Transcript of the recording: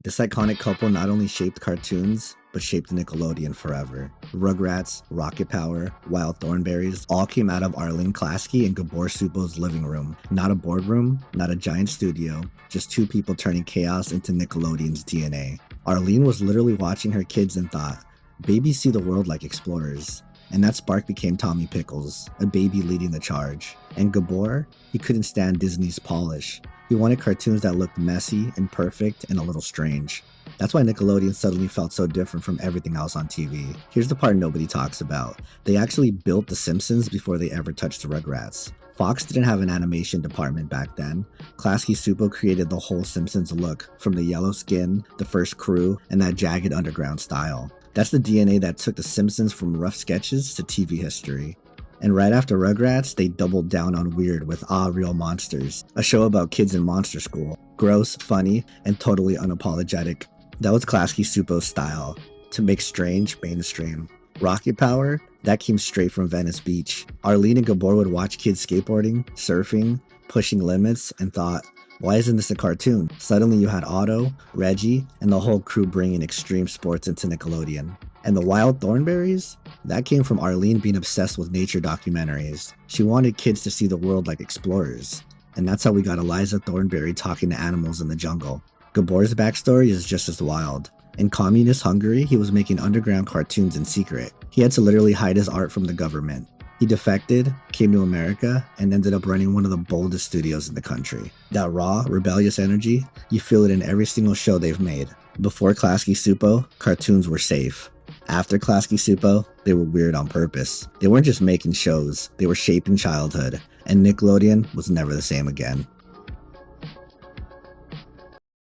This iconic couple not only shaped cartoons, but shaped Nickelodeon forever. Rugrats, Rocket Power, Wild Thornberrys all came out of Arlene, Klasky, and Gábor Csupó's living room. Not a boardroom, not a giant studio, just two people turning chaos into Nickelodeon's DNA. Arlene was literally watching her kids and thought, babies see the world like explorers. And that spark became Tommy Pickles, a baby leading the charge. And Gábor, he couldn't stand Disney's polish. He wanted cartoons that looked messy, imperfect, and a little strange. That's why Nickelodeon suddenly felt so different from everything else on TV. Here's the part nobody talks about. They actually built The Simpsons before they ever touched the Rugrats. Fox didn't have an animation department back then. Klasky Csupó created the whole Simpsons look, from the yellow skin, the first crew, and that jagged underground style. That's the DNA that took The Simpsons from rough sketches to TV history. And right after Rugrats, they doubled down on weird with Aaahh! Real Monsters, a show about kids in monster school. Gross, funny, and totally unapologetic. That was Klasky Csupó's style, to make strange mainstream. Rocket Power? That came straight from Venice Beach. Arlene and Gábor would watch kids skateboarding, surfing, pushing limits, and thought, why isn't this a cartoon? Suddenly you had Otto, Reggie, and the whole crew bringing extreme sports into Nickelodeon. And the Wild Thornberrys? That came from Arlene being obsessed with nature documentaries. She wanted kids to see the world like explorers. And that's how we got Eliza Thornberry talking to animals in the jungle. Gábor's backstory is just as wild. In communist Hungary, he was making underground cartoons in secret. He had to literally hide his art from the government. He defected, came to America, and ended up running one of the boldest studios in the country. That raw, rebellious energy, you feel it in every single show they've made. Before Klasky Csupó, cartoons were safe. After Klasky Csupó, they were weird on purpose. They weren't just making shows, they were shaping childhood, and Nickelodeon was never the same again.